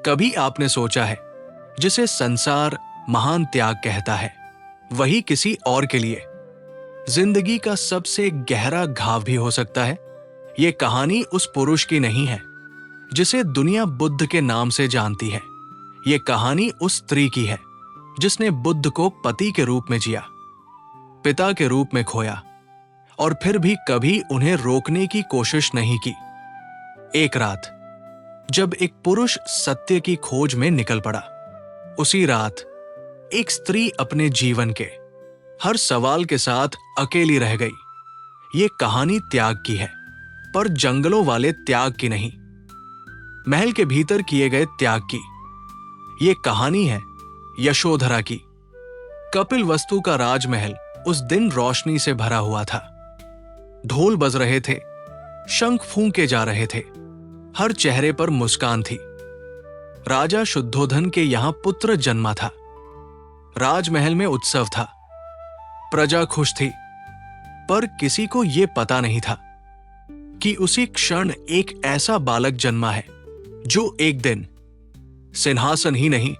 कभी आपने सोचा है, जिसे संसार महान त्याग कहता है, वही किसी और के लिए जिंदगी का सबसे गहरा घाव भी हो सकता है? ये कहानी उस पुरुष की नहीं है जिसे दुनिया बुद्ध के नाम से जानती है। ये कहानी उस स्त्री की है जिसने बुद्ध को पति के रूप में जिया, पिता के रूप में खोया और फिर भी कभी उन्हें रोकने की कोशिश नहीं की। एक रात जब एक पुरुष सत्य की खोज में निकल पड़ा, उसी रात एक स्त्री अपने जीवन के हर सवाल के साथ अकेली रह गई। ये कहानी त्याग की है, पर जंगलों वाले त्याग की नहीं, महल के भीतर किए गए त्याग की। ये कहानी है यशोधरा की। कपिल वस्तु का राजमहल उस दिन रोशनी से भरा हुआ था। ढोल बज रहे थे, शंख फूंके जा रहे थे, हर चेहरे पर मुस्कान थी। राजा शुद्धोधन के यहां पुत्र जन्मा था। राजमहल में उत्सव था, प्रजा खुश थी, पर किसी को यह पता नहीं था कि उसी क्षण एक ऐसा बालक जन्मा है जो एक दिन सिंहासन ही नहीं,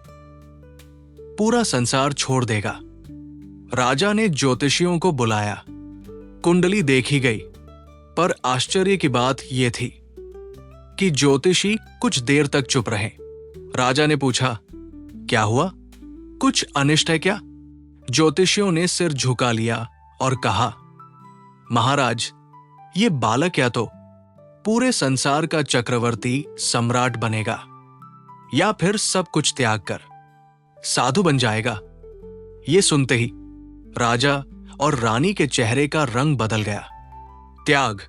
पूरा संसार छोड़ देगा। राजा ने ज्योतिषियों को बुलाया, कुंडली देखी गई, पर आश्चर्य की बात यह थी कि ज्योतिषी कुछ देर तक चुप रहे। राजा ने पूछा, क्या हुआ? कुछ अनिष्ट है क्या? ज्योतिषियों ने सिर झुका लिया और कहा, महाराज, ये बालक या तो पूरे संसार का चक्रवर्ती सम्राट बनेगा या फिर सब कुछ त्याग कर साधु बन जाएगा। ये सुनते ही राजा और रानी के चेहरे का रंग बदल गया। त्याग,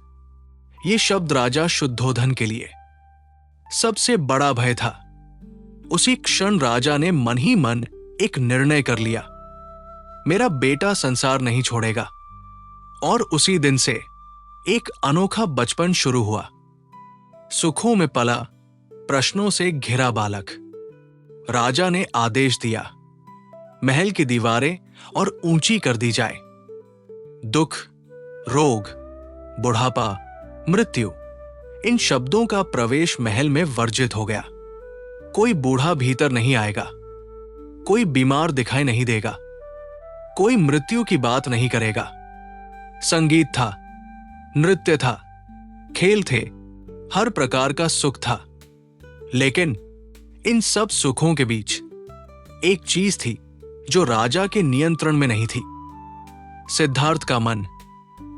ये शब्द राजा शुद्धोधन के लिए सबसे बड़ा भय था। उसी क्षण राजा ने मन ही मन एक निर्णय कर लिया, मेरा बेटा संसार नहीं छोड़ेगा। और उसी दिन से एक अनोखा बचपन शुरू हुआ। सुखों में पला, प्रश्नों से घिरा बालक। राजा ने आदेश दिया, महल की दीवारें और ऊंची कर दी जाए। दुख, रोग, बुढ़ापा, मृत्यु, इन शब्दों का प्रवेश महल में वर्जित हो गया। कोई बूढ़ा भीतर नहीं आएगा, कोई बीमार दिखाई नहीं देगा, कोई मृत्यु की बात नहीं करेगा। संगीत था, नृत्य था, खेल थे, हर प्रकार का सुख था। लेकिन इन सब सुखों के बीच एक चीज थी जो राजा के नियंत्रण में नहीं थी। सिद्धार्थ का मन।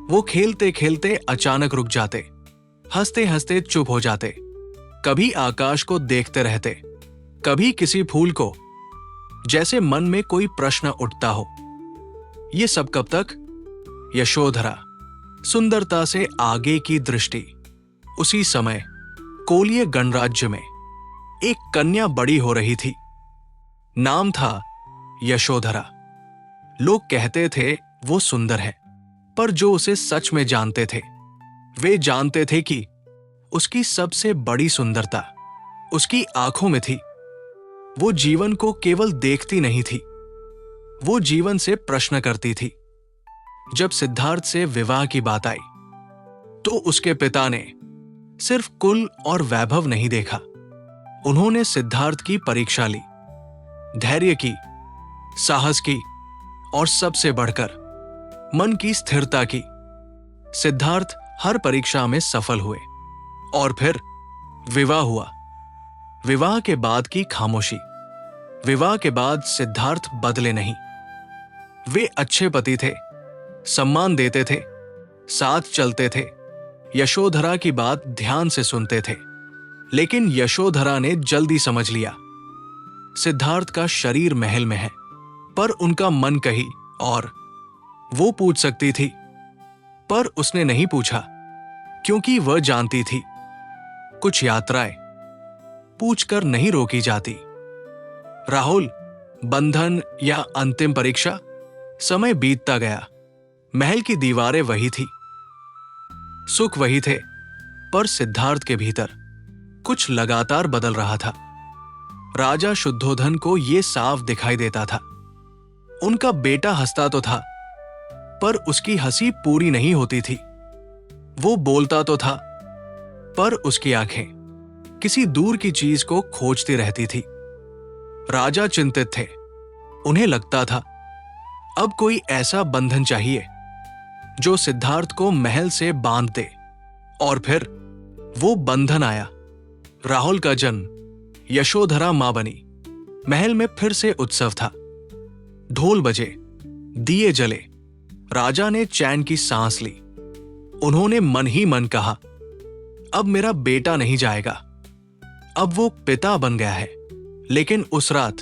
वो खेलते खेलते अचानक रुक जाते, हंसते हंसते चुप हो जाते, कभी आकाश को देखते रहते, कभी किसी फूल को, जैसे मन में कोई प्रश्न उठता हो। ये सब कब तक? यशोधरा, सुंदरता से आगे की दृष्टि। उसी समय कोलीय गणराज्य में एक कन्या बड़ी हो रही थी। नाम था यशोधरा। लोग कहते थे वो सुंदर है, पर जो उसे सच में जानते थे वे जानते थे कि उसकी सबसे बड़ी सुंदरता उसकी आंखों में थी। वो जीवन को केवल देखती नहीं थी, वो जीवन से प्रश्न करती थी। जब सिद्धार्थ से विवाह की बात आई तो उसके पिता ने सिर्फ कुल और वैभव नहीं देखा, उन्होंने सिद्धार्थ की परीक्षा ली, धैर्य की, साहस की और सबसे बढ़कर मन की स्थिरता की। सिद्धार्थ हर परीक्षा में सफल हुए और फिर विवाह हुआ। विवाह के बाद की खामोशी। विवाह के बाद सिद्धार्थ बदले नहीं। वे अच्छे पति थे, सम्मान देते थे, साथ चलते थे, यशोधरा की बात ध्यान से सुनते थे। लेकिन यशोधरा ने जल्दी समझ लिया, सिद्धार्थ का शरीर महल में है, पर उनका मन कहीं और। वो पूछ सकती थी, पर उसने नहीं पूछा, क्योंकि वह जानती थी कुछ यात्राएं पूछकर नहीं रोकी जाती। राहुल, बंधन या अंतिम परीक्षा? समय बीतता गया, महल की दीवारें वही थी, सुख वही थे, पर सिद्धार्थ के भीतर कुछ लगातार बदल रहा था। राजा शुद्धोधन को यह साफ दिखाई देता था। उनका बेटा हंसता तो था, पर उसकी हंसी पूरी नहीं होती थी। वो बोलता तो था, पर उसकी आंखें किसी दूर की चीज को खोजती रहती थी। राजा चिंतित थे। उन्हें लगता था अब कोई ऐसा बंधन चाहिए जो सिद्धार्थ को महल से बांध दे। और फिर वो बंधन आया। राहुल का जन्म, यशोधरा मां बनी। महल में फिर से उत्सव था। ढोल बजे, दिए जले। राजा ने चैन की सांस ली। उन्होंने मन ही मन कहा, अब मेरा बेटा नहीं जाएगा, अब वो पिता बन गया है। लेकिन उस रात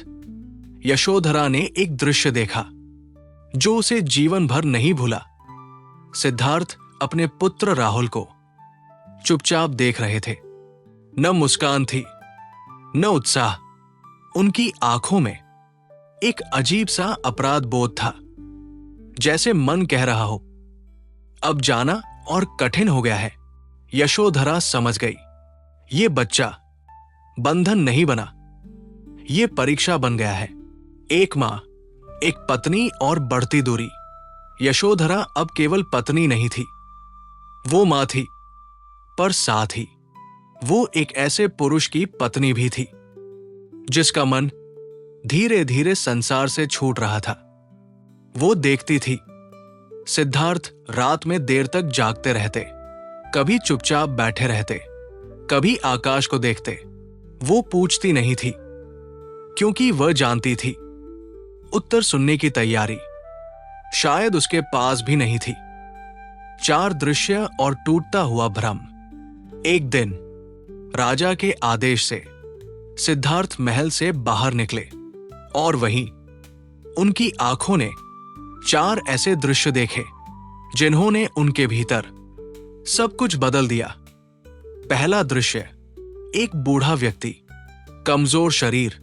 यशोधरा ने एक दृश्य देखा जो उसे जीवन भर नहीं भूला। सिद्धार्थ अपने पुत्र राहुल को चुपचाप देख रहे थे। न मुस्कान थी, न उत्साह। उनकी आंखों में एक अजीब सा अपराध बोध था, जैसे मन कह रहा हो अब जाना और कठिन हो गया है। यशोधरा समझ गई, ये बच्चा बंधन नहीं बना, ये परीक्षा बन गया है। एक मां, एक पत्नी और बढ़ती दूरी। यशोधरा अब केवल पत्नी नहीं थी, वो मां थी, पर साथ ही वो एक ऐसे पुरुष की पत्नी भी थी जिसका मन धीरे धीरे संसार से छूट रहा था। वो देखती थी सिद्धार्थ रात में देर तक जागते रहते, कभी चुपचाप बैठे रहते, कभी आकाश को देखते। वो पूछती नहीं थी, क्योंकि वह जानती थी उत्तर सुनने की तैयारी शायद उसके पास भी नहीं थी। चार दृश्य और टूटता हुआ भ्रम। एक दिन राजा के आदेश से सिद्धार्थ महल से बाहर निकले और वहीं उनकी आंखों ने चार ऐसे दृश्य देखे जिन्होंने उनके भीतर सब कुछ बदल दिया। पहला दृश्य, एक बूढ़ा व्यक्ति, कमजोर शरीर,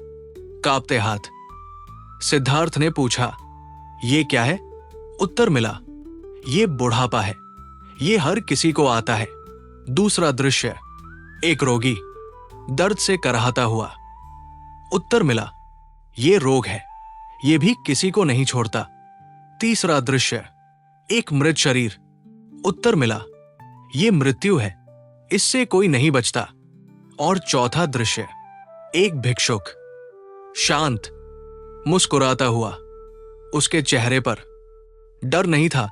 कांपते हाथ। सिद्धार्थ ने पूछा, ये क्या है? उत्तर मिला, ये बुढ़ापा है, ये हर किसी को आता है। दूसरा दृश्य, एक रोगी, दर्द से कराहता हुआ। उत्तर मिला, ये रोग है, ये भी किसी को नहीं छोड़ता। तीसरा दृश्य, एक मृत शरीर। उत्तर मिला, ये मृत्यु है, इससे कोई नहीं बचता। और चौथा दृश्य, एक भिक्षुक, शांत, मुस्कुराता हुआ। उसके चेहरे पर डर नहीं था।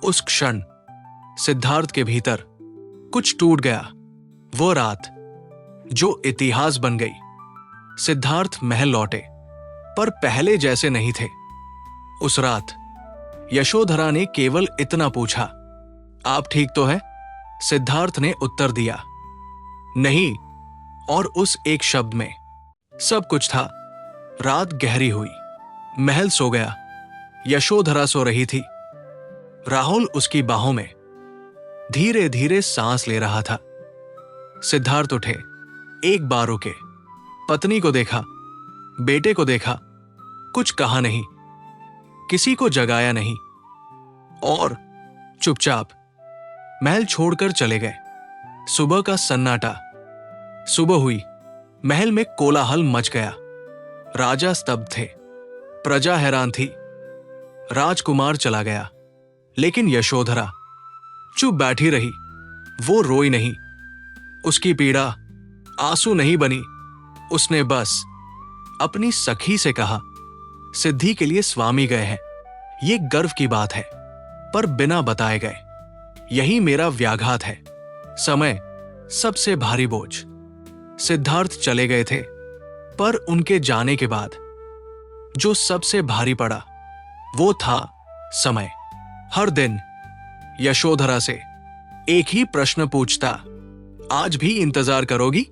उस क्षण सिद्धार्थ के भीतर कुछ टूट गया। वो रात जो इतिहास बन गई। सिद्धार्थ महल लौटे, पर पहले जैसे नहीं थे। उस रात यशोधरा ने केवल इतना पूछा, आप ठीक तो हैं? सिद्धार्थ ने उत्तर दिया, नहीं। और उस एक शब्द में सब कुछ था। रात गहरी हुई, महल सो गया, यशोधरा सो रही थी। राहुल उसकी बाहों में धीरे धीरे सांस ले रहा था। सिद्धार्थ उठे, एक बार रुके, पत्नी को देखा, बेटे को देखा, कुछ कहा नहीं, किसी को जगाया नहीं, और चुपचाप महल छोड़कर चले गए। सुबह का सन्नाटा। सुबह हुई, महल में कोलाहल मच गया। राजा स्तब्ध थे, प्रजा हैरान थी। राजकुमार चला गया, लेकिन यशोधरा चुप बैठी रही। वो रोई नहीं, उसकी पीड़ा आंसू नहीं बनी। उसने बस अपनी सखी से कहा, सिद्धि के लिए स्वामी गए हैं, ये गर्व की बात है, पर बिना बताए गए। यही मेरा व्याघात है, समय सबसे भारी बोझ। सिद्धार्थ चले गए थे, पर उनके जाने के बाद जो सबसे भारी पड़ा वो था समय। हर दिन यशोधरा से एक ही प्रश्न पूछता, आज भी इंतजार करोगी?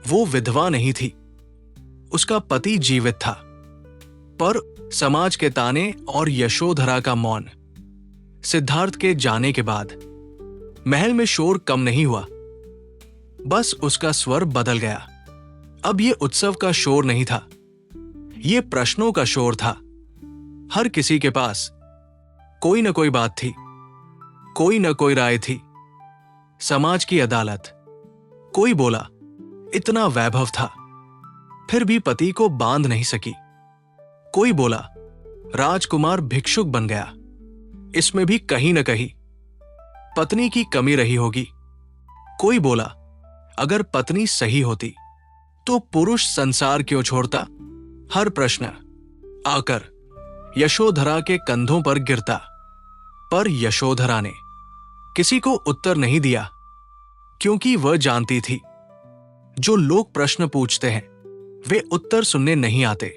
वो विधवा नहीं थी, उसका पति जीवित था, पर समाज के ताने और यशोधरा का मौन। सिद्धार्थ के जाने के बाद महल में शोर कम नहीं हुआ, बस उसका स्वर बदल गया। अब ये उत्सव का शोर नहीं था, ये प्रश्नों का शोर था। हर किसी के पास कोई न कोई बात थी, कोई न कोई राय थी। समाज की अदालत। कोई बोला, इतना वैभव था, फिर भी पति को बांध नहीं सकी। कोई बोला, राजकुमार भिक्षुक बन गया, इसमें भी कहीं न कहीं पत्नी की कमी रही होगी। कोई बोला, अगर पत्नी सही होती तो पुरुष संसार क्यों छोड़ता? हर प्रश्न आकर यशोधरा के कंधों पर गिरता, पर यशोधरा ने किसी को उत्तर नहीं दिया, क्योंकि वह जानती थी जो लोग प्रश्न पूछते हैं वे उत्तर सुनने नहीं आते।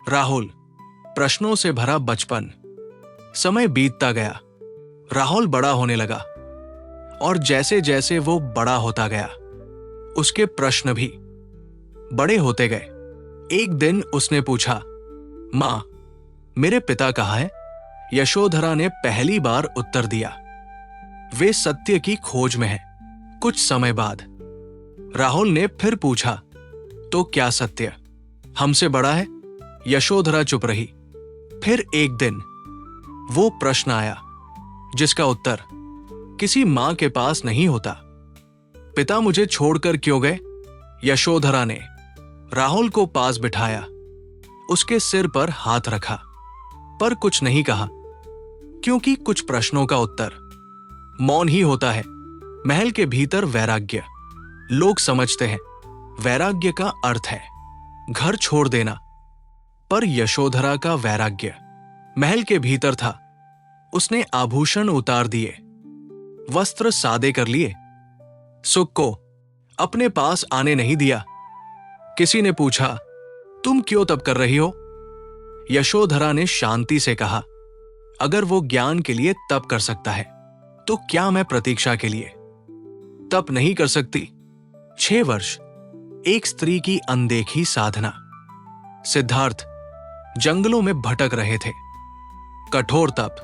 राहुल, प्रश्नों से भरा बचपन। समय बीतता गया, राहुल बड़ा होने लगा और जैसे जैसे वो बड़ा होता गया उसके प्रश्न भी बड़े होते गए। एक दिन उसने पूछा, मां, मेरे पिता कहाँ हैं? यशोधरा ने पहली बार उत्तर दिया, वे सत्य की खोज में हैं। कुछ समय बाद राहुल ने फिर पूछा, तो क्या सत्य हमसे बड़ा है? यशोधरा चुप रही। फिर एक दिन वो प्रश्न आया जिसका उत्तर किसी मां के पास नहीं होता। पिता मुझे छोड़कर क्यों गए? यशोधरा ने राहुल को पास बिठाया, उसके सिर पर हाथ रखा, पर कुछ नहीं कहा, क्योंकि कुछ प्रश्नों का उत्तर मौन ही होता है। महल के भीतर वैराग्य। लोग समझते हैं वैराग्य का अर्थ है घर छोड़ देना, पर यशोधरा का वैराग्य महल के भीतर था। उसने आभूषण उतार दिए, वस्त्र सादे कर लिए, सुख को अपने पास आने नहीं दिया। किसी ने पूछा, तुम क्यों तप कर रही हो? यशोधरा ने शांति से कहा, अगर वो ज्ञान के लिए तप कर सकता है तो क्या मैं प्रतीक्षा के लिए तप नहीं कर सकती? 6 वर्ष एक स्त्री की अनदेखी साधना। सिद्धार्थ जंगलों में भटक रहे थे। कठोर तप,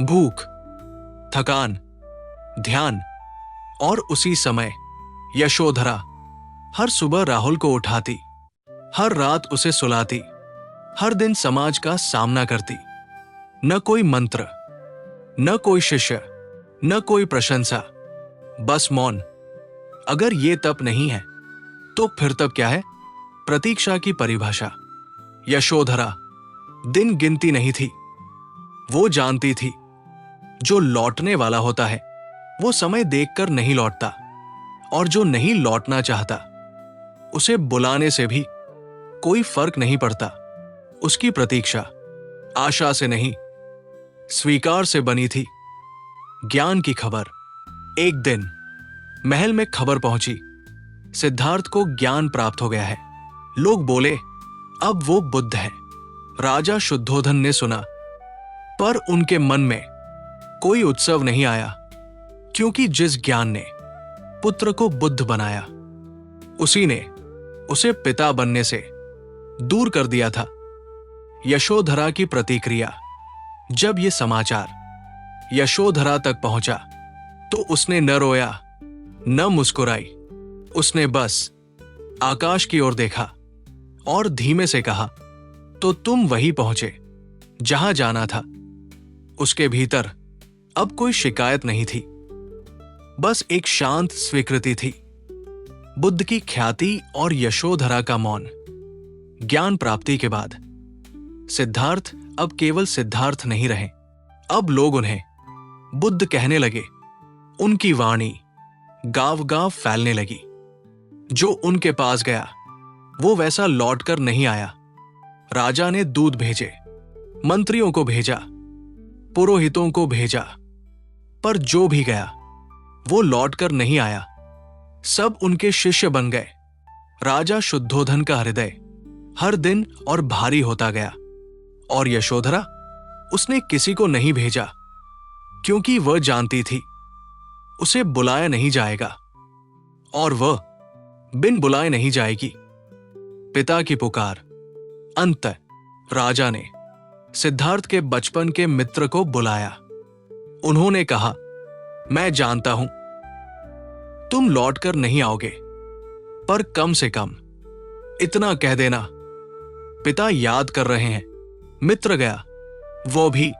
भूख, थकान, ध्यान, और उसी समय यशोधरा हर सुबह राहुल को उठाती, हर रात उसे सुलाती, हर दिन समाज का सामना करती। न कोई मंत्र, न कोई शिष्य, न कोई प्रशंसा, बस मौन। अगर ये तप नहीं है तो फिर तप क्या है? प्रतीक्षा की परिभाषा। यशोधरा दिन गिनती नहीं थी। वो जानती थी जो लौटने वाला होता है वो समय देखकर नहीं लौटता, और जो नहीं लौटना चाहता उसे बुलाने से भी कोई फर्क नहीं पड़ता। उसकी प्रतीक्षा आशा से नहीं, स्वीकार से बनी थी। ज्ञान की खबर। एक दिन महल में खबर पहुंची, सिद्धार्थ को ज्ञान प्राप्त हो गया है। लोग बोले, अब वो बुद्ध है। राजा शुद्धोधन ने सुना, पर उनके मन में कोई उत्सव नहीं आया, क्योंकि जिस ज्ञान ने पुत्र को बुद्ध बनाया उसी ने उसे पिता बनने से दूर कर दिया था। यशोधरा की प्रतिक्रिया। जब ये समाचार यशोधरा तक पहुंचा तो उसने न रोया न मुस्कुराई। उसने बस आकाश की ओर देखा और धीमे से कहा, तो तुम वहीं पहुंचे जहां जाना था। उसके भीतर अब कोई शिकायत नहीं थी, बस एक शांत स्वीकृति थी। बुद्ध की ख्याति और यशोधरा का मौन। ज्ञान प्राप्ति के बाद सिद्धार्थ अब केवल सिद्धार्थ नहीं रहे। अब लोग उन्हें बुद्ध कहने लगे। उनकी वाणी गांव गांव फैलने लगी। जो उनके पास गया वो वैसा लौटकर नहीं आया। राजा ने दूत भेजे, मंत्रियों को भेजा, पुरोहितों को भेजा, पर जो भी गया वो लौटकर नहीं आया। सब उनके शिष्य बन गए। राजा शुद्धोधन का हृदय हर दिन और भारी होता गया। और यशोधरा, उसने किसी को नहीं भेजा, क्योंकि वह जानती थी उसे बुलाया नहीं जाएगा, और वह बिन बुलाए नहीं जाएगी। पिता की पुकार। अंत राजा ने सिद्धार्थ के बचपन के मित्र को बुलाया। उन्होंने कहा, मैं जानता हूं तुम लौटकर नहीं आओगे, पर कम से कम इतना कह देना, पिता याद कर रहे हैं। मित्र गया, वो भी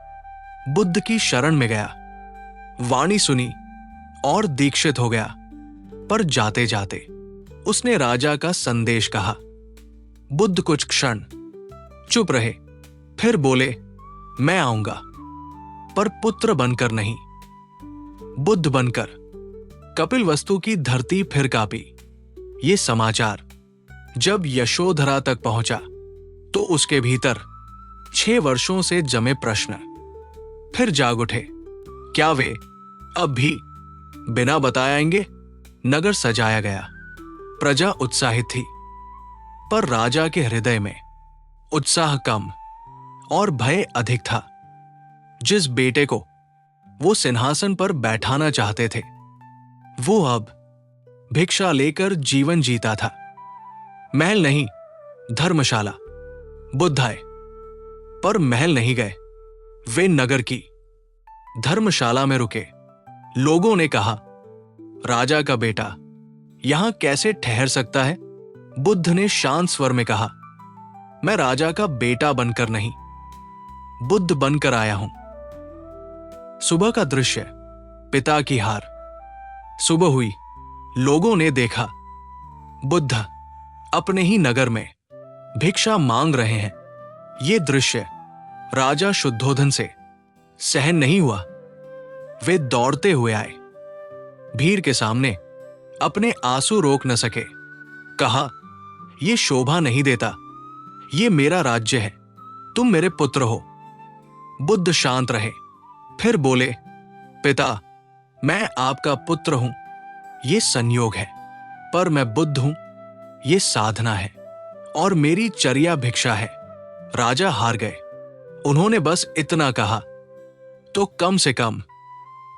बुद्ध की शरण में गया, वाणी सुनी और दीक्षित हो गया। पर जाते जाते उसने राजा का संदेश कहा। बुद्ध कुछ क्षण चुप रहे, फिर बोले, मैं आऊंगा, पर पुत्र बनकर नहीं, बुद्ध बनकर। कपिलवस्तु की धरती फिर कांपी। ये समाचार जब यशोधरा तक पहुंचा तो उसके भीतर 6 वर्षों से जमे प्रश्न फिर जाग उठे। क्या वे अब भी बिना बताए आएंगे? नगर सजाया गया, प्रजा उत्साहित थी, पर राजा के हृदय में उत्साह कम और भय अधिक था। जिस बेटे को वो सिंहासन पर बैठाना चाहते थे, वो अब भिक्षा लेकर जीवन जीता था। महल नहीं, धर्मशाला। बुद्ध आए, पर महल नहीं गए। वे नगर की धर्मशाला में रुके। लोगों ने कहा, राजा का बेटा यहां कैसे ठहर सकता है? बुद्ध ने शांत स्वर में कहा, मैं राजा का बेटा बनकर नहीं, बुद्ध बनकर आया हूं। सुबह का दृश्य, पिता की हार। सुबह हुई, लोगों ने देखा बुद्ध अपने ही नगर में भिक्षा मांग रहे हैं। ये दृश्य राजा शुद्धोधन से सहन नहीं हुआ। वे दौड़ते हुए आए, भीड़ के सामने अपने आंसू रोक न सके। कहा, यह शोभा नहीं देता, ये मेरा राज्य है, तुम मेरे पुत्र हो। बुद्ध शांत रहे, फिर बोले, पिता, मैं आपका पुत्र हूं, ये संयोग है, पर मैं बुद्ध हूं, ये साधना है, और मेरी चर्या भिक्षा है। राजा हार गए। उन्होंने बस इतना कहा, तो कम से कम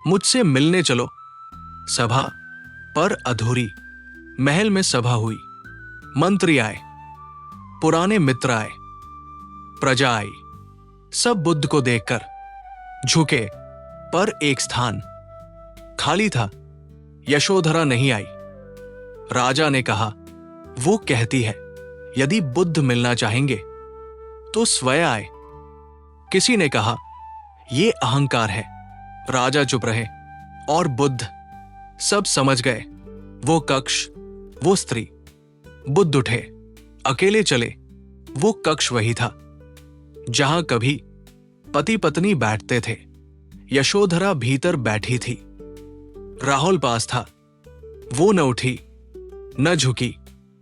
मुझसे मिलने चलो। सभा पर अधूरी। महल में सभा हुई। मंत्री आए, पुराने मित्र आए, प्रजा आई। सब बुद्ध को देखकर झुके, पर एक स्थान खाली था। यशोधरा नहीं आई। राजा ने कहा, वो कहती है, यदि बुद्ध मिलना चाहेंगे तो स्वयं आए। किसी ने कहा, ये अहंकार है। राजा चुप रहे, और बुद्ध सब समझ गए। वो कक्ष, वो स्त्री। बुद्ध उठे, अकेले चले। वो कक्ष वही था जहां कभी पति पत्नी बैठते थे। यशोधरा भीतर बैठी थी। राहुल पास था। वो न उठी, न झुकी,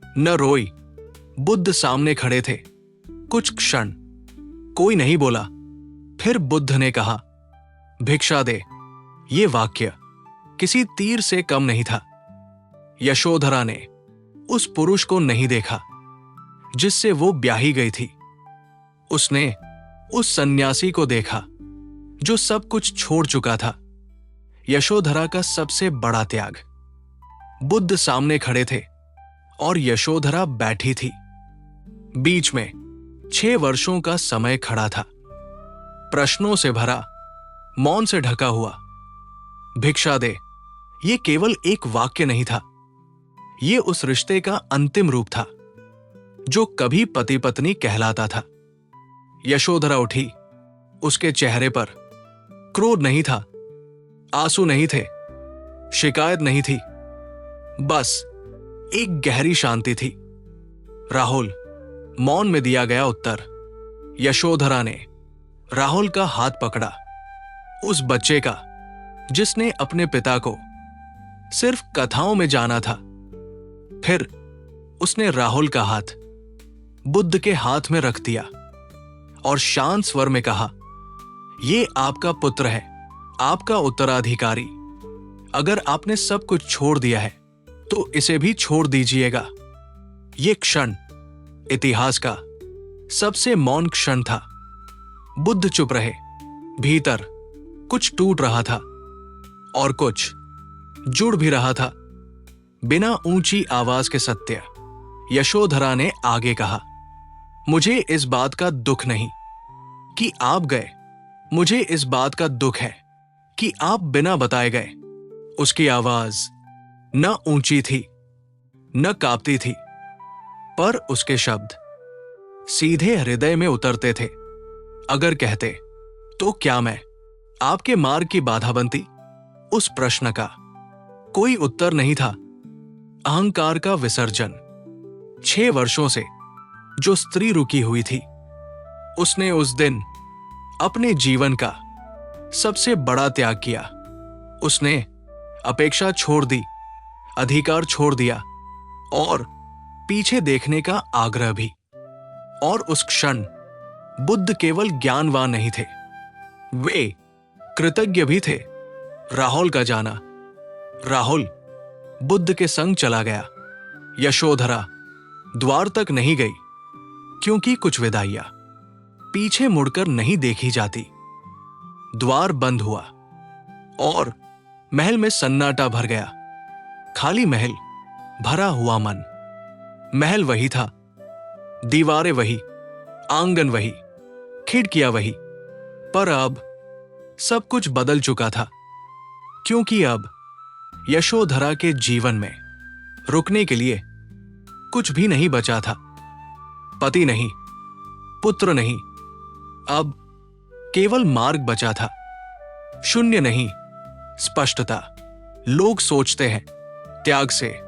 न रोई। बुद्ध सामने खड़े थे। कुछ क्षण कोई नहीं बोला। फिर बुद्ध ने कहा, भिक्षा दे। ये वाक्य किसी तीर से कम नहीं था। यशोधरा ने उस पुरुष को नहीं देखा जिससे वो ब्याही गई थी। उसने उस सन्यासी को देखा जो सब कुछ छोड़ चुका था। यशोधरा का सबसे बड़ा त्याग। बुद्ध सामने खड़े थे और यशोधरा बैठी थी। बीच में 6 वर्षों का समय खड़ा था, प्रश्नों से भरा, मौन से ढका हुआ। भिक्षा दे, ये केवल एक वाक्य नहीं था, ये उस रिश्ते का अंतिम रूप था जो कभी पति पत्नी कहलाता था। यशोधरा उठी। उसके चेहरे पर क्रोध नहीं था, आंसू नहीं थे, शिकायत नहीं थी, बस एक गहरी शांति थी। राहुल, मौन में दिया गया उत्तर। यशोधरा ने राहुल का हाथ पकड़ा, उस बच्चे का जिसने अपने पिता को सिर्फ कथाओं में जाना था। फिर उसने राहुल का हाथ बुद्ध के हाथ में रख दिया और शांत स्वर में कहा, ये आपका पुत्र है, आपका उत्तराधिकारी। अगर आपने सब कुछ छोड़ दिया है तो इसे भी छोड़ दीजिएगा। ये क्षण इतिहास का सबसे मौन क्षण था। बुद्ध चुप रहे। भीतर कुछ टूट रहा था और कुछ जुड़ भी रहा था। बिना ऊंची आवाज के सत्य। यशोधरा ने आगे कहा, मुझे इस बात का दुख नहीं कि आप गए, मुझे इस बात का दुख है कि आप बिना बताए गए। उसकी आवाज न ऊंची थी, न कांपती थी, पर उसके शब्द सीधे हृदय में उतरते थे। अगर कहते, तो क्या मैं आपके मार्ग की बाधा बनती? उस प्रश्न का कोई उत्तर नहीं था। अहंकार का विसर्जन। 6 वर्षों से जो स्त्री रुकी हुई थी, उसने उस दिन अपने जीवन का सबसे बड़ा त्याग किया। उसने अपेक्षा छोड़ दी अधिकार छोड़ दिया और पीछे देखने का आग्रह भी। और उस क्षण बुद्ध केवल ज्ञानवान नहीं थे, वे कृतज्ञ भी थे। राहुल का जाना। राहुल बुद्ध के संग चला गया। यशोधरा द्वार तक नहीं गई, क्योंकि कुछ विदाइयां पीछे मुड़कर नहीं देखी जाती। द्वार बंद हुआ और महल में सन्नाटा भर गया। खाली महल, भरा हुआ मन। महल वही था, दीवारें वही, आंगन वही, खिड़कियां वही, पर अब सब कुछ बदल चुका था, क्योंकि अब यशोधरा के जीवन में रुकने के लिए कुछ भी नहीं बचा था। पति नहीं, पुत्र नहीं, अब केवल मार्ग बचा था। शून्य नहीं, स्पष्टता। लोग सोचते हैं त्याग से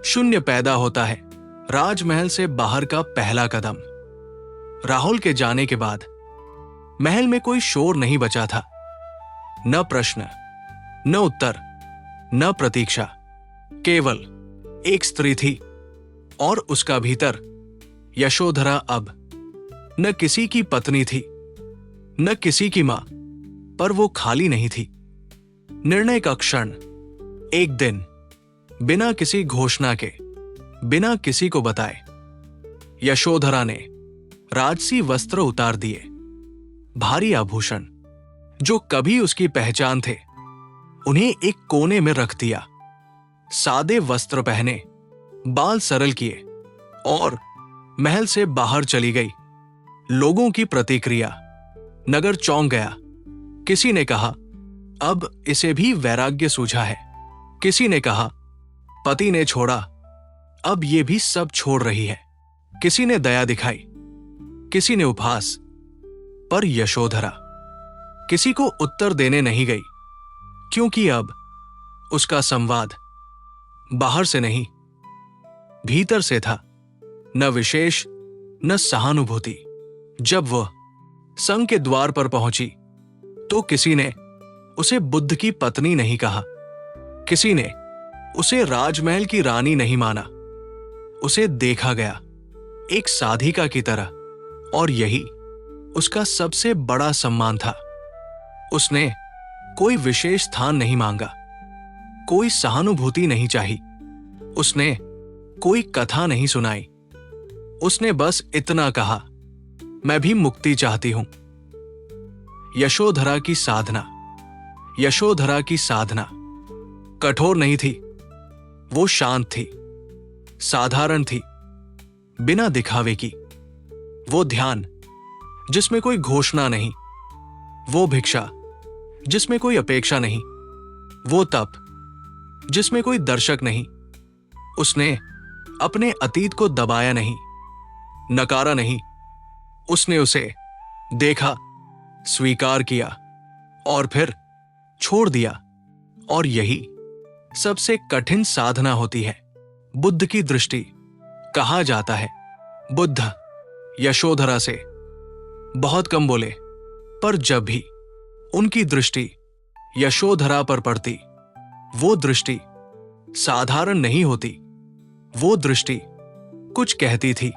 शून्य पैदा होता है। राजमहल से बाहर का पहला कदम। राहुल के जाने के बाद महल में कोई शोर नहीं बचा था। न प्रश्न, न उत्तर, न प्रतीक्षा। केवल एक स्त्री थी और उसका भीतर। यशोधरा अब न किसी की पत्नी थी, न किसी की मां, पर वो खाली नहीं थी। निर्णय का क्षण, एक दिन, बिना किसी घोषणा के, बिना किसी को बताए, यशोधरा ने राजसी वस्त्र उतार दिए। भारी आभूषण जो कभी उसकी पहचान थे, उन्हें एक कोने में रख दिया। सादे वस्त्र पहने, बाल सरल किए और महल से बाहर चली गई। लोगों की प्रतिक्रिया। नगर चौंक गया। किसी ने कहा, अब इसे भी वैराग्य सूझा है। किसी ने कहा, पति ने छोड़ा, अब ये भी सब छोड़ रही है। किसी ने दया दिखाई, किसी ने उपहास, पर यशोधरा किसी को उत्तर देने नहीं गई, क्योंकि अब उसका संवाद बाहर से नहीं, भीतर से था। न विशेष, न सहानुभूति। जब वह संघ के द्वार पर पहुंची, तो किसी ने उसे बुद्ध की पत्नी नहीं कहा, किसी ने उसे राजमहल की रानी नहीं माना। उसे देखा गया एक साधिका की तरह, और यही उसका सबसे बड़ा सम्मान था। उसने कोई विशेष स्थान नहीं मांगा, कोई सहानुभूति नहीं चाही, उसने कोई कथा नहीं सुनाई। उसने बस इतना कहा, मैं भी मुक्ति चाहती हूं। यशोधरा की साधना। यशोधरा की साधना कठोर नहीं थी, वो शांत थी, साधारण थी, बिना दिखावे की। वो ध्यान जिसमें कोई घोषणा नहीं, वो भिक्षा जिसमें कोई अपेक्षा नहीं, वो तप जिसमें कोई दर्शक नहीं। उसने अपने अतीत को दबाया नहीं, नकारा नहीं। उसने उसे देखा, स्वीकार किया और फिर छोड़ दिया। और यही सबसे कठिन साधना होती है। बुद्ध की दृष्टि। कहा जाता है बुद्ध यशोधरा से बहुत कम बोले, पर जब भी उनकी दृष्टि यशोधरा पर पड़ती, वो दृष्टि साधारण नहीं होती। वो दृष्टि कुछ कहती थी।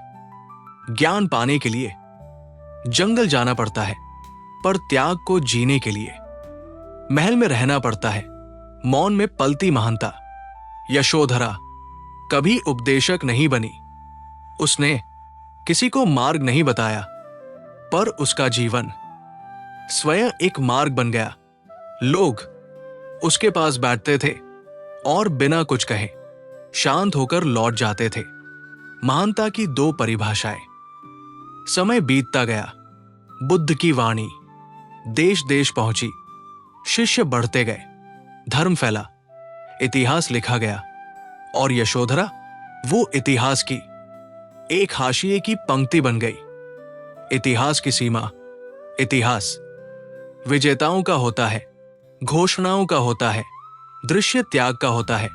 ज्ञान पाने के लिए जंगल जाना पड़ता है, पर त्याग को जीने के लिए महल में रहना पड़ता है। मौन में पलती महानता। यशोधरा कभी उपदेशक नहीं बनी, उसने किसी को मार्ग नहीं बताया, पर उसका जीवन स्वयं एक मार्ग बन गया। लोग उसके पास बैठते थे और बिना कुछ कहे शांत होकर लौट जाते थे। महानता की दो परिभाषाएं। समय बीतता गया। बुद्ध की वाणी देश देश पहुंची, शिष्य बढ़ते गए, धर्म फैला, इतिहास लिखा गया, और यशोधरा वो इतिहास की एक हाशिए की पंक्ति बन गई। इतिहास की सीमा। इतिहास विजेताओं का होता है, घोषणाओं का होता है, दृश्य त्याग का होता है।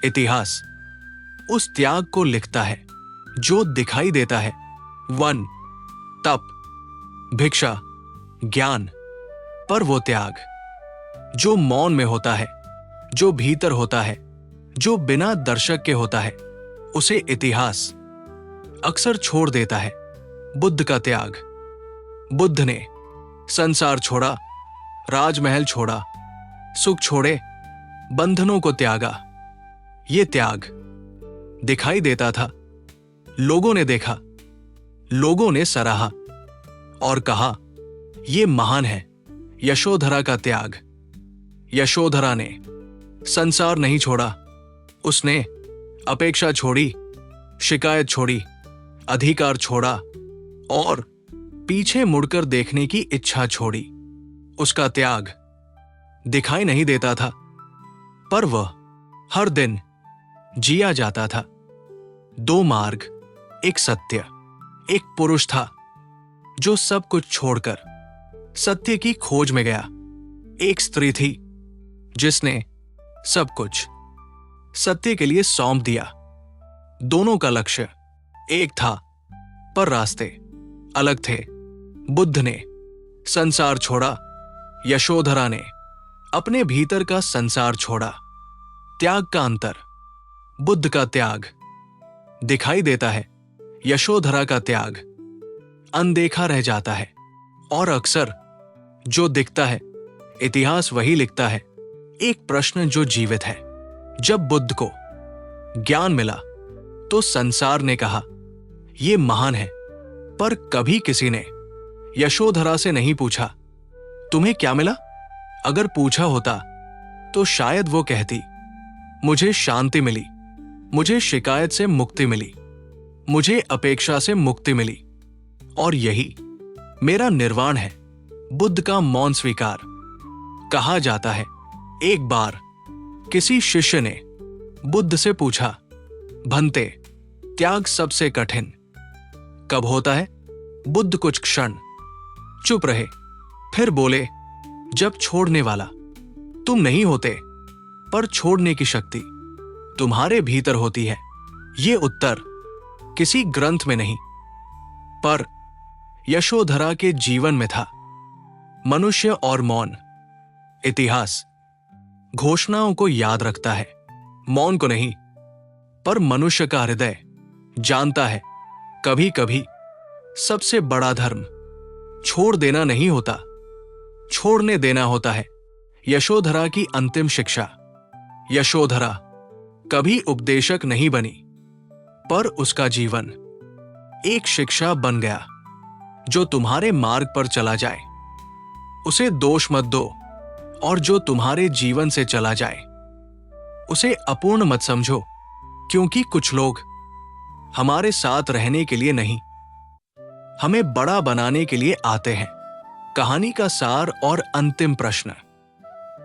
इतिहास उस त्याग को लिखता है जो दिखाई देता है। वन, तप, भिक्षा, ज्ञान, पर वो त्याग जो मौन में होता है, जो भीतर होता है, जो बिना दर्शक के होता है उसे इतिहास अक्सर छोड़ देता है। बुद्ध का त्याग। बुद्ध ने संसार छोड़ा, राजमहल छोड़ा, सुख छोड़े, बंधनों को त्यागा। ये त्याग दिखाई देता था। लोगों ने देखा, लोगों ने सराहा और कहा, यह महान है। यशोधरा का त्याग। यशोधरा ने संसार नहीं छोड़ा, उसने अपेक्षा छोड़ी, शिकायत छोड़ी, अधिकार छोड़ा और पीछे मुड़कर देखने की इच्छा छोड़ी। उसका त्याग दिखाई नहीं देता था, पर वह हर दिन जिया जाता था। दो मार्ग, एक सत्य, एक पुरुष था जो सब कुछ छोड़कर सत्य की खोज में गया। एक स्त्री थी जिसने सब कुछ सत्य के लिए सौंप दिया। दोनों का लक्ष्य एक था, पर रास्ते अलग थे। बुद्ध ने संसार छोड़ा, यशोधरा ने अपने भीतर का संसार छोड़ा। त्याग का अंतर। बुद्ध का त्याग दिखाई देता है, यशोधरा का त्याग अनदेखा रह जाता है। और अक्सर जो दिखता है इतिहास वही लिखता है। एक प्रश्न जो जीवित है। जब बुद्ध को ज्ञान मिला तो संसार ने कहा, यह महान है, पर कभी किसी ने यशोधरा से नहीं पूछा, तुम्हें क्या मिला? अगर पूछा होता तो शायद वो कहती, मुझे शांति मिली, मुझे शिकायत से मुक्ति मिली, मुझे अपेक्षा से मुक्ति मिली, और यही मेरा निर्वाण है। बुद्ध का मौन स्वीकार। कहा जाता है, एक बार किसी शिष्य ने बुद्ध से पूछा, भंते, त्याग सबसे कठिन कब होता है? बुद्ध कुछ क्षण चुप रहे, फिर बोले, जब छोड़ने वाला तुम नहीं होते, पर छोड़ने की शक्ति तुम्हारे भीतर होती है। ये उत्तर किसी ग्रंथ में नहीं, पर यशोधरा के जीवन में था। मनुष्य और मौन। इतिहास घोषणाओं को याद रखता है, मौन को नहीं। पर मनुष्य का हृदय जानता है, कभी कभी सबसे बड़ा धर्म छोड़ देना नहीं होता, छोड़ने देना होता है। यशोधरा की अंतिम शिक्षा। यशोधरा कभी उपदेशक नहीं बनी, पर उसका जीवन एक शिक्षा बन गया। जो तुम्हारे मार्ग पर चला जाए उसे दोष मत दो, और जो तुम्हारे जीवन से चला जाए उसे अपूर्ण मत समझो, क्योंकि कुछ लोग हमारे साथ रहने के लिए नहीं, हमें बड़ा बनाने के लिए आते हैं। कहानी का सार और अंतिम प्रश्न।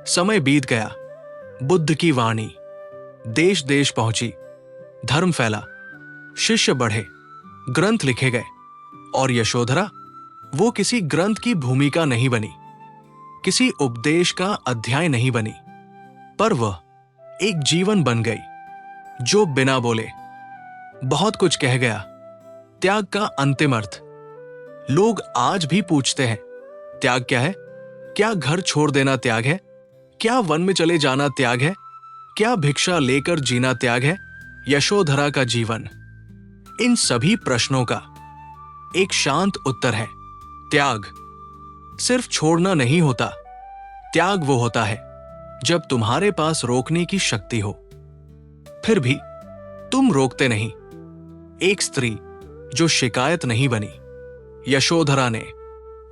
समय बीत गया, बुद्ध की वाणी देश देश पहुंची, धर्म फैला, शिष्य बढ़े, ग्रंथ लिखे गए, और यशोधरा वो किसी ग्रंथ की भूमिका नहीं बनी, किसी उपदेश का अध्याय नहीं बनी, पर वह एक जीवन बन गई जो बिना बोले बहुत कुछ कह गया। त्याग का अंतिम अर्थ। लोग आज भी पूछते हैं, त्याग क्या है? क्या घर छोड़ देना त्याग है? क्या वन में चले जाना त्याग है? क्या भिक्षा लेकर जीना त्याग है? यशोधरा का जीवन इन सभी प्रश्नों का एक शांत उत्तर है। त्याग सिर्फ छोड़ना नहीं होता। त्याग वो होता है जब तुम्हारे पास रोकने की शक्ति हो, फिर भी तुम रोकते नहीं। एक स्त्री जो शिकायत नहीं बनी। यशोधरा ने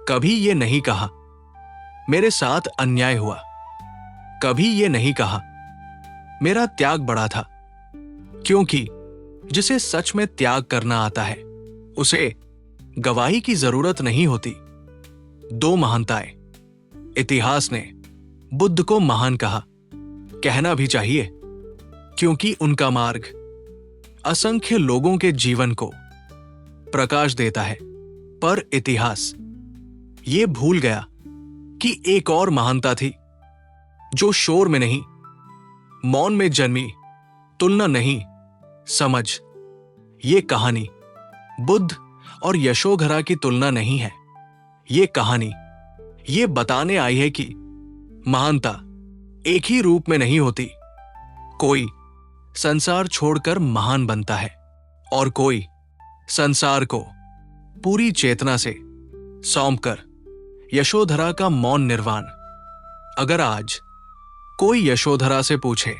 कभी ये नहीं कहा, मेरे साथ अन्याय हुआ। कभी ये नहीं कहा, मेरा त्याग बड़ा था। क्योंकि जिसे सच में त्याग करना आता है उसे गवाही की जरूरत नहीं होती। दो महानताएं। इतिहास ने बुद्ध को महान कहा, कहना भी चाहिए, क्योंकि उनका मार्ग असंख्य लोगों के जीवन को प्रकाश देता है। पर इतिहास ये भूल गया कि एक और महानता थी जो शोर में नहीं, मौन में जन्मी। तुलना नहीं, समझ। ये कहानी बुद्ध और यशोधरा की तुलना नहीं है। ये कहानी ये बताने आई है कि महानता एक ही रूप में नहीं होती। कोई संसार छोड़कर महान बनता है और कोई संसार को पूरी चेतना से सौंपकर यशोधरा का मौन निर्वाण। अगर आज कोई यशोधरा से पूछे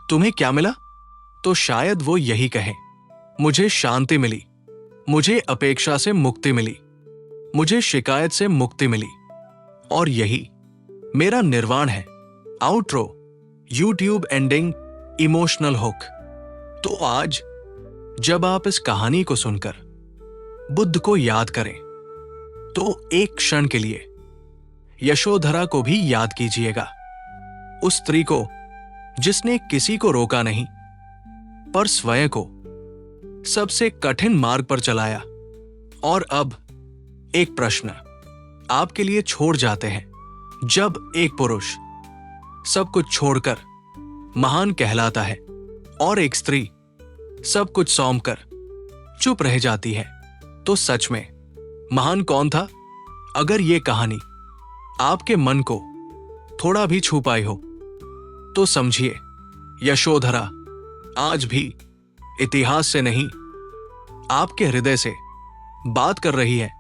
तुम्हें क्या मिला, तो शायद वो यही कहे, मुझे शांति मिली, मुझे अपेक्षा से मुक्ति मिली, मुझे शिकायत से मुक्ति मिली, और यही मेरा निर्वाण है। Outro, YouTube ending, emotional hook. तो आज जब आप इस कहानी को सुनकर बुद्ध को याद करें, तो एक क्षण के लिए यशोधरा को भी याद कीजिएगा, उस स्त्री को जिसने किसी को रोका नहीं, पर स्वयं को सबसे कठिन मार्ग पर चलाया। और अब एक प्रश्न आपके लिए छोड़ जाते हैं, जब एक पुरुष सब कुछ छोड़कर महान कहलाता है और एक स्त्री सब कुछ सौंपकर चुप रह जाती है, तो सच में महान कौन था? अगर ये कहानी आपके मन को थोड़ा भी छू पाई हो, तो समझिए यशोधरा आज भी इतिहास से नहीं, आपके हृदय से बात कर रही है।